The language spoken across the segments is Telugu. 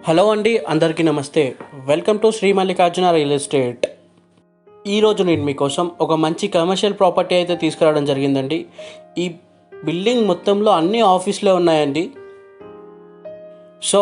హలో అండి, అందరికీ నమస్తే. Welcome to Shri Mallikarjuna real estate. ఈరోజు నేను మీకోసం ఒక మంచి కమర్షియల్ ప్రాపర్టీ అయితే తీసుకురావడం జరిగిందండి. ఈ బిల్డింగ్ మొత్తంలో అన్ని ఆఫీస్లే ఉన్నాయండి. సో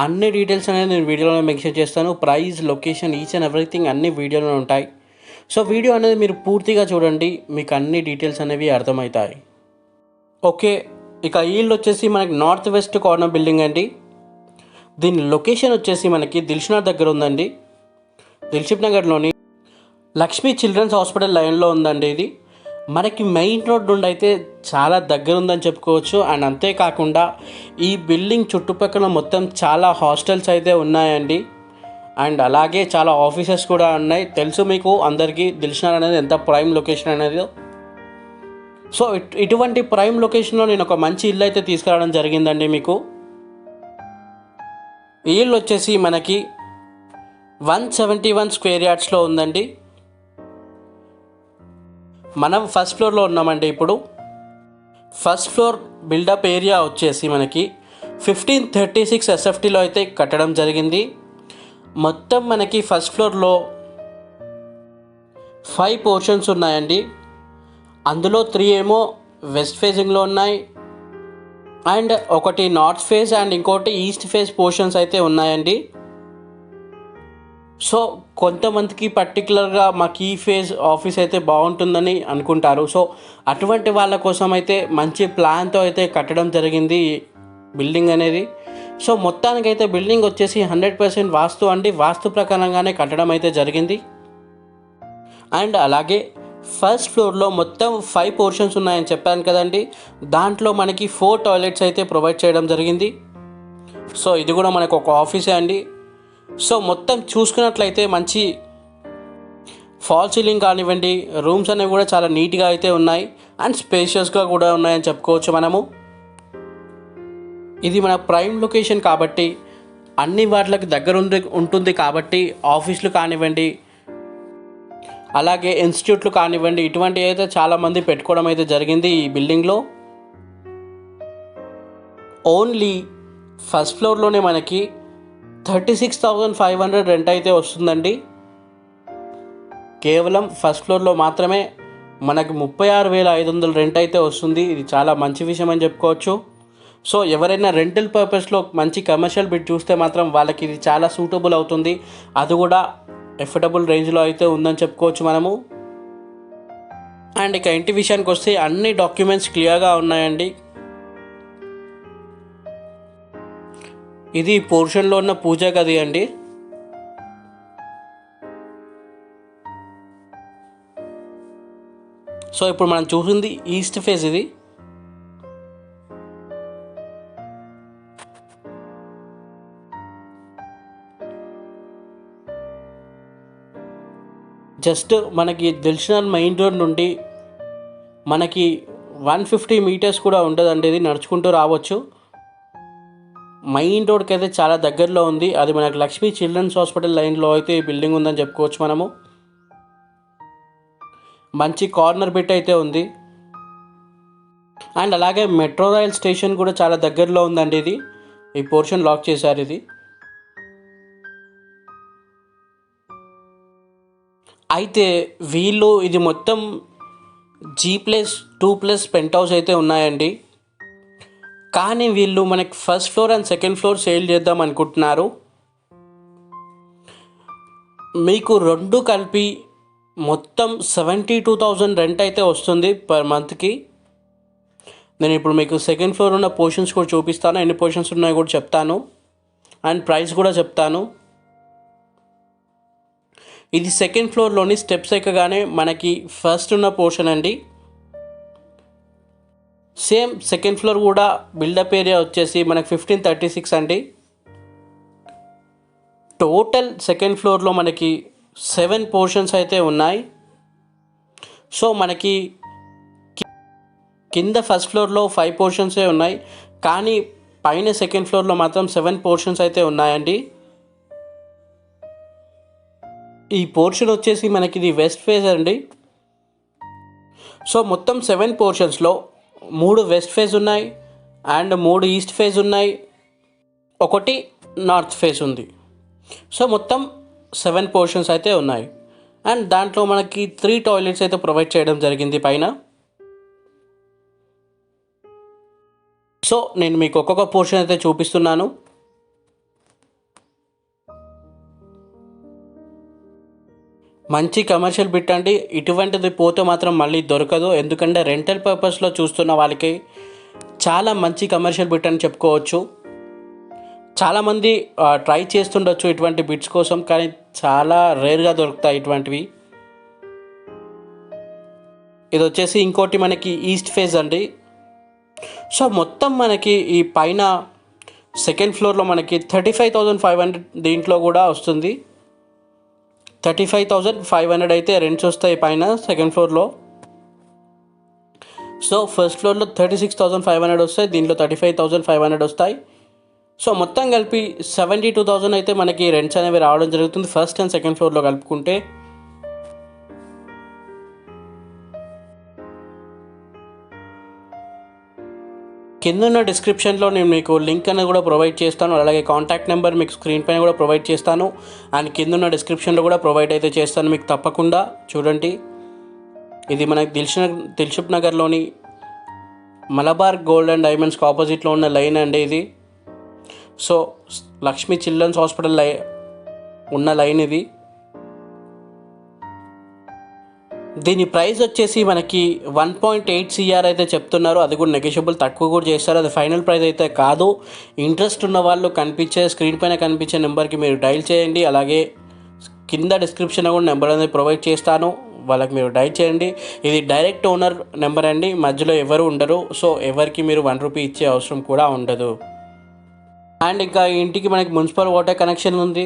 అన్ని డీటెయిల్స్ అనేది నేను వీడియోలో మెన్షన్ చేస్తాను. Price, location, each and everything అన్ని వీడియోలో ఉంటాయి. సో వీడియో అనేది మీరు పూర్తిగా చూడండి, మీకు అన్ని డీటెయిల్స్ అనేవి అర్థమవుతాయి. ఓకే, ఇక ఈ ఇల్లు వచ్చేసి మనకి నార్త్ వెస్ట్ కార్నర్ బిల్డింగ్ అండి. దీని లొకేషన్ వచ్చేసి మనకి దిల్షుక్నగర్ దగ్గర ఉందండి. దిల్షుక్ నగర్లోని లక్ష్మీ చిల్డ్రన్స్ హాస్పిటల్ లైన్లో ఉందండి. ఇది మనకి మెయిన్ రోడ్ నుండి అయితే చాలా దగ్గర ఉందని చెప్పుకోవచ్చు. అండ్ అంతేకాకుండా ఈ బిల్డింగ్ చుట్టుపక్కల మొత్తం చాలా హాస్టల్స్ అయితే ఉన్నాయండి. అండ్ అలాగే చాలా ఆఫీసెస్ కూడా ఉన్నాయి. తెలుసు మీకు అందరికీ దిల్షుక్నగర్ అనేది ఎంత ప్రైమ్ లొకేషన్ అనేది. సో ఇటువంటి ప్రైమ్ లొకేషన్లో నేను ఒక మంచి ఇల్లు అయితే తీసుకురావడం జరిగిందండి మీకు. ఈ ఇల్లు వచ్చేసి మనకి 171 స్క్వేర్ యార్డ్స్లో ఉందండి. మనం ఫస్ట్ ఫ్లోర్లో ఉన్నామండి. ఇప్పుడు ఫస్ట్ ఫ్లోర్ బిల్డప్ ఏరియా వచ్చేసి మనకి 1536 ఎస్ఎఫ్టీలో అయితే కట్టడం జరిగింది. మొత్తం మనకి ఫస్ట్ ఫ్లోర్లో 5 పోర్షన్స్ ఉన్నాయండి. అందులో 3 ఏమో వెస్ట్ ఫేసింగ్లో ఉన్నాయి, అండ్ ఒకటి నార్త్ ఫేస్ అండ్ ఇంకోటి ఈస్ట్ ఫేస్ పోర్షన్స్ అయితే ఉన్నాయండి. సో కొంతమందికి పర్టికులర్గా మాకు ఈ ఫేజ్ ఆఫీస్ అయితే బాగుంటుందని అనుకుంటారు. సో అటువంటి వాళ్ళ కోసం అయితే మంచి ప్లాన్తో అయితే కట్టడం జరిగింది బిల్డింగ్ అనేది. సో మొత్తానికైతే బిల్డింగ్ వచ్చేసి 100% వాస్తు అండి. వాస్తు ప్రకారంగానే కట్టడం అయితే జరిగింది. అండ్ అలాగే ఫస్ట్ ఫ్లోర్లో మొత్తం 5 పోర్షన్స్ ఉన్నాయని చెప్పాను కదండి. దాంట్లో మనకి 4 టాయిలెట్స్ అయితే ప్రొవైడ్ చేయడం జరిగింది. సో ఇది కూడా మనకు ఒక ఆఫీసే అండి. సో మొత్తం చూసుకున్నట్లయితే మంచి ఫాల్ సీలింగ్ కానివ్వండి, రూమ్స్ అనేవి కూడా చాలా నీట్గా అయితే ఉన్నాయి అండ్ స్పేషియస్గా కూడా ఉన్నాయని చెప్పుకోవచ్చు మనము. ఇది మన ప్రైమ్ లొకేషన్ కాబట్టి అన్ని వాటికి దగ్గర ఉంటుంది కాబట్టి ఆఫీసులు కానివ్వండి, అలాగే ఇన్స్టిట్యూట్లు కానివ్వండి, ఇటువంటి అయితే చాలామంది పెట్టుకోవడం అయితే జరిగింది ఈ బిల్డింగ్లో. ఓన్లీ ఫస్ట్ ఫ్లోర్లోనే మనకి 36,500 రెంట్ అయితే వస్తుందండి. కేవలం ఫస్ట్ ఫ్లోర్లో మాత్రమే మనకి 36,500 రెంట్ అయితే వస్తుంది. ఇది చాలా మంచి విషయం అని చెప్పుకోవచ్చు. సో ఎవరైనా రెంటల్ పర్పస్లో మంచి కమర్షియల్ బిట్ చూస్తే మాత్రం వాళ్ళకి ఇది చాలా సూటబుల్ అవుతుంది. అది కూడా ఎఫర్డబుల్ రేంజ్లో అయితే ఉందని చెప్పుకోవచ్చు మనము. అండ్ ఇక ఇంటి విషయానికి వస్తే అన్ని డాక్యుమెంట్స్ క్లియర్గా ఉన్నాయండి. ఇది పోర్షన్లో ఉన్న పూజా గది అండి. సో ఇప్పుడు మనం చూసింది ఈస్ట్ ఫేస్. ఇది జస్ట్ మనకి దిల్షుక్నగర్ మెయిన్ రోడ్ నుండి మనకి 150 మీటర్స్ కూడా ఉంటుందండి. ఇది నడుచుకుంటూ రావచ్చు. మెయిన్ రోడ్కి అయితే చాలా దగ్గరలో ఉంది. అది మనకి లక్ష్మీ చిల్డ్రన్స్ హాస్పిటల్ లైన్లో అయితే ఈ బిల్డింగ్ ఉందని చెప్పుకోవచ్చు మనము. మంచి కార్నర్ బిట్ అయితే ఉంది. అండ్ అలాగే మెట్రో రైల్ స్టేషన్ కూడా చాలా దగ్గరలో ఉందండి. ఇది ఈ పోర్షన్ లాక్ చేశారు. ఇది అయితే వీళ్ళు ఇది మొత్తం G+2+ పెంట్ హౌస్ అయితే ఉన్నాయండి. కానీ వీళ్ళు మనకి first floor and second floor sale చేద్దాం అనుకుంటున్నారు. మీకు రెండు కలిపి మొత్తం 72,000 రెంట్ అయితే వస్తుంది పర్ మంత్కి. నేను ఇప్పుడు మీకు సెకండ్ ఫ్లోర్ ఉన్న పోర్షన్స్ కూడా చూపిస్తాను, ఎన్ని పోర్షన్స్ ఉన్నాయో కూడా చెప్తాను అండ్ ప్రైస్ కూడా చెప్తాను. ఇది సెకండ్ ఫ్లోర్లోని స్టెప్స్ ఎక్కగానే మనకి ఫస్ట్ ఉన్న పోర్షన్ అండి. సేమ్ సెకండ్ ఫ్లోర్ కూడా బిల్డప్ ఏరియా వచ్చేసి మనకి 1536 అండి. టోటల్ సెకండ్ ఫ్లోర్లో మనకి 7 పోర్షన్స్ అయితే ఉన్నాయి. సో మనకి కింద ఫస్ట్ ఫ్లోర్లో 5 పోర్షన్సే ఉన్నాయి, కానీ పైన సెకండ్ ఫ్లోర్లో మాత్రం 7 పోర్షన్స్ అయితే ఉన్నాయండి. ఈ పోర్షన్ వచ్చేసి మనకి ఇది వెస్ట్ ఫేస్ అండి. సో మొత్తం 7 పోర్షన్స్లో 3 వెస్ట్ ఫేస్ ఉన్నాయి అండ్ 3 ఈస్ట్ ఫేస్ ఉన్నాయి. ఒకటి నార్త్ ఫేస్ ఉంది. సో మొత్తం 7 పోర్షన్స్ అయితే ఉన్నాయి. అండ్ దాంట్లో మనకి 3 టాయిలెట్స్ అయితే ప్రొవైడ్ చేయడం జరిగింది పైన. సో నేను మీకు ఒక్కొక్క పోర్షన్ అయితే చూపిస్తున్నాను. మంచి కమర్షియల్ బిట్ అండి. ఇటువంటిది పోతే మాత్రం మళ్ళీ దొరకదు. ఎందుకంటే రెంటల్ పర్పస్లో చూస్తున్న వాళ్ళకి చాలా మంచి కమర్షియల్ బిట్ అని చెప్పుకోవచ్చు. చాలామంది ట్రై చేస్తుండొచ్చు ఇటువంటి బిట్స్ కోసం, కానీ చాలా రేర్గా దొరుకుతాయి ఇటువంటివి. ఇది వచ్చేసి ఇంకోటి మనకి ఈస్ట్ ఫేస్ అండి. సో మొత్తం మనకి ఈ పైన సెకండ్ ఫ్లోర్లో మనకి 35,500 దీంట్లో కూడా వస్తుంది. 35,500 అయితే రెంట్స్ వస్తాయి పైన సెకండ్ ఫ్లోర్లో. సో ఫస్ట్ ఫ్లోర్లో 36,500 వస్తాయి, దీంట్లో 35,500 వస్తాయి. సో మొత్తం కలిపి 72,000 అయితే మనకి రెంట్స్ అనేవి రావడం జరుగుతుంది ఫస్ట్ అండ్ సెకండ్ ఫ్లోర్లో కలుపుకుంటే. కింద ఉన్న డిస్క్రిప్షన్లో నేను మీకు లింక్ అనేది కూడా ప్రొవైడ్ చేస్తాను, అలాగే కాంటాక్ట్ నెంబర్ మీకు స్క్రీన్ పైన కూడా ప్రొవైడ్ చేస్తాను. అండ్ కింద ఉన్న డిస్క్రిప్షన్లో కూడా ప్రొవైడ్ అయితే చేస్తాను, మీకు తప్పకుండా చూడండి. ఇది మనకి దిల్సుఖ్ నగర్లోని మలబార్ గోల్డ్ అండ్ డైమండ్స్కి ఆపోజిట్లో ఉన్న లైన్ అండి ఇది. సో లక్ష్మీ చిల్డ్రన్స్ హాస్పిటల్ ఉన్న లైన్ ఇది. దీని ప్రైస్ వచ్చేసి మనకి 1.8 CR అయితే చెప్తున్నారు. అది కూడా నెగోషియబుల్, తక్కువ కూడా చేస్తారు. అది ఫైనల్ ప్రైస్ అయితే కాదు. ఇంట్రెస్ట్ ఉన్న వాళ్ళు స్క్రీన్ పైన కనిపించే నెంబర్కి మీరు డైల్ చేయండి. అలాగే కింద డిస్క్రిప్షన్లో కూడా నెంబర్ అనేది ప్రొవైడ్ చేస్తాను, వాళ్ళకి మీరు డైల్ చేయండి. ఇది డైరెక్ట్ ఓనర్ నెంబర్ అండి, మధ్యలో ఎవరు ఉండరు. సో ఎవరికి మీరు 1 రూపీ ఇచ్చే అవసరం కూడా ఉండదు. అండ్ ఇంకా ఈ ఇంటికి మనకి మున్సిపల్ వాటర్ కనెక్షన్ ఉంది,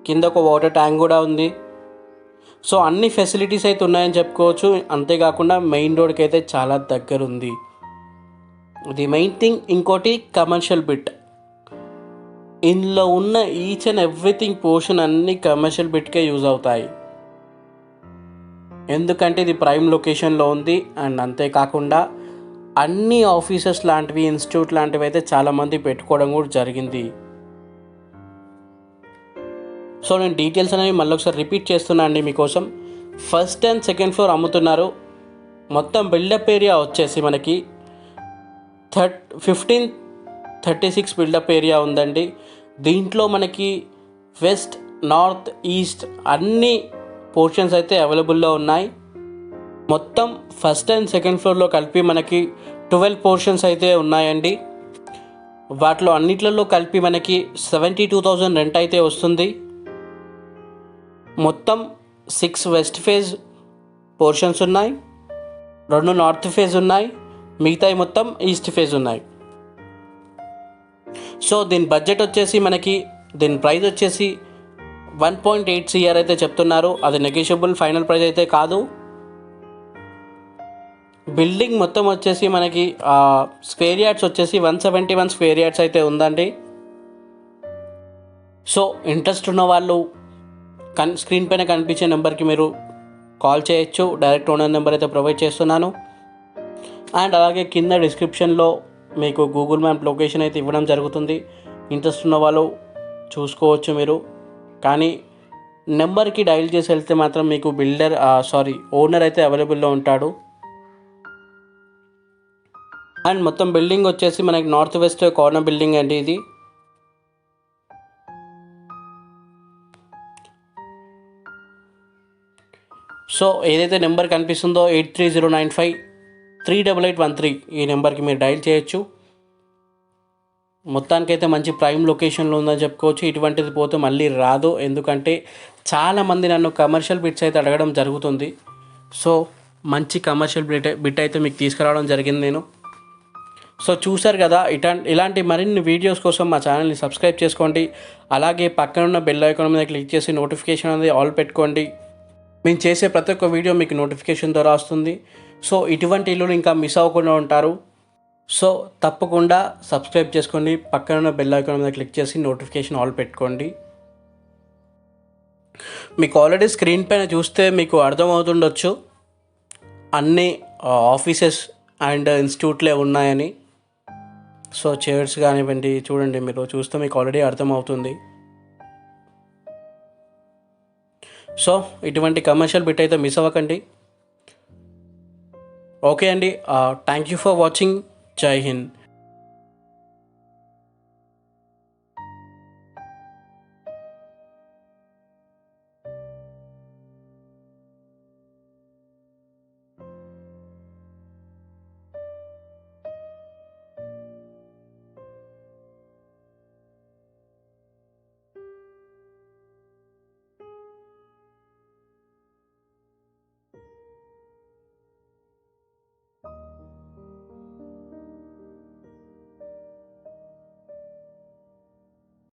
కింద ఒక వాటర్ ట్యాంక్ కూడా ఉంది. సో అన్ని ఫెసిలిటీస్ అయితే ఉన్నాయని చెప్పుకోవచ్చు. అంతేకాకుండా మెయిన్ రోడ్కి అయితే చాలా దగ్గర ఉంది. ఇది మెయిన్ థింగ్. ఇంకోటి కమర్షియల్ బిట్. ఇందులో ఉన్న ఈచ్ అండ్ ఎవ్రీథింగ్ పోర్షన్ అన్ని కమర్షియల్ బిట్కే యూజ్ అవుతాయి, ఎందుకంటే ఇది ప్రైమ్ లొకేషన్లో ఉంది. అండ్ అంతేకాకుండా అన్ని ఆఫీసెస్ లాంటివి, ఇన్స్టిట్యూట్ లాంటివి అయితే చాలామంది పెట్టుకోవడం కూడా జరిగింది. సో నేను డీటెయిల్స్ అనేవి మళ్ళీ ఒకసారి రిపీట్ చేస్తున్నా అండి మీకోసం. ఫస్ట్ అండ్ సెకండ్ ఫ్లోర్ అమ్ముతున్నారు. మొత్తం బిల్డప్ ఏరియా వచ్చేసి మనకి 1536 బిల్డప్ ఏరియా ఉందండి. దీంట్లో మనకి వెస్ట్, నార్త్, ఈస్ట్ అన్ని పోర్షన్స్ అయితే అవైలబుల్లో ఉన్నాయి. మొత్తం ఫస్ట్ అండ్ సెకండ్ ఫ్లోర్లో కలిపి మనకి 12 పోర్షన్స్ అయితే ఉన్నాయండి. వాటిలో అన్నిట్లలో కలిపి మనకి 72,000 రెంట్ అయితే వస్తుంది. మొత్తం 6 వెస్ట్ ఫేజ్ పోర్షన్స్ ఉన్నాయి, 2 నార్త్ ఫేజ్ ఉన్నాయి, మిగతాయి మొత్తం ఈస్ట్ ఫేజ్ ఉన్నాయి. సో దీని బడ్జెట్ వచ్చేసి మనకి, దీని ప్రైస్ వచ్చేసి 1.8 CR అయితే చెప్తున్నారు. అది నెగోషియబుల్, ఫైనల్ ప్రైస్ అయితే కాదు. బిల్డింగ్ మొత్తం వచ్చేసి మనకి స్క్వేర్ యార్డ్స్ వచ్చేసి 171 స్క్వేర్ యార్డ్స్ అయితే ఉందండి. సో ఇంట్రెస్ట్ ఉన్న వాళ్ళు స్క్రీన్ పైన కనిపించే నెంబర్కి మీరు కాల్ చేయొచ్చు. డైరెక్ట్ ఓనర్ నెంబర్ అయితే ప్రొవైడ్ చేస్తున్నాను. అండ్ అలాగే కింద డిస్క్రిప్షన్లో మీకు గూగుల్ మ్యాప్ లొకేషన్ అయితే ఇవ్వడం జరుగుతుంది. ఇంట్రెస్ట్ ఉన్న వాళ్ళు చూసుకోవచ్చు మీరు. కానీ నెంబర్కి డైల్ చేసి వెళ్తే మాత్రం మీకు ఓనర్ అయితే అవైలబుల్లో ఉంటాడు. అండ్ మొత్తం బిల్డింగ్ వచ్చేసి మనకి నార్త్ వెస్ట్ కార్నర్ బిల్డింగ్ అండి ఇది. సో ఏదైతే నెంబర్ కనిపిస్తుందో 8309538813 ఈ నెంబర్కి మీరు డైల్ చేయొచ్చు. మొత్తానికైతే మంచి ప్రైమ్ లొకేషన్లో ఉందని చెప్పుకోవచ్చు. ఇటువంటిది పోతే మళ్ళీ రాదు, ఎందుకంటే చాలామంది నన్ను కమర్షియల్ బిట్స్ అయితే అడగడం జరుగుతుంది. సో మంచి కమర్షియల్ బిట్ అయితే మీకు తీసుకురావడం జరిగింది నేను. సో చూసారు కదా, ఇలాంటి మరిన్ని వీడియోస్ కోసం మా ఛానల్ని సబ్స్క్రైబ్ చేసుకోండి. అలాగే పక్కనున్న బెల్ ఐకాన్ మీద క్లిక్ చేసి నోటిఫికేషన్ అనేది ఆల్ పెట్టుకోండి. మేము చేసే ప్రతి ఒక్క వీడియో మీకు నోటిఫికేషన్ ద్వారా వస్తుంది. సో ఇటువంటి ఇల్లులు ఇంకా మిస్ అవ్వకుండా ఉంటారు. సో తప్పకుండా సబ్స్క్రైబ్ చేసుకోండి, పక్కనున్న బెల్ ఐకాన్ మీద క్లిక్ చేసి నోటిఫికేషన్ ఆల్ పెట్టుకోండి. మీకు ఆల్రెడీ స్క్రీన్ పైన చూస్తే మీకు అర్థమవుతుండొచ్చు అన్ని ఆఫీసెస్ అండ్ ఇన్స్టిట్యూట్లే ఉన్నాయని. సో చైర్స్ కానివ్వండి, చూడండి, మీరు చూస్తే మీకు ఆల్రెడీ అర్థమవుతుంది. సో ఇటువంటి కమర్షియల్ బిట్ అయితే మిస్ అవ్వకండి. ఓకే అండి, థ్యాంక్ యూ ఫర్ వాచింగ్. జై హింద్.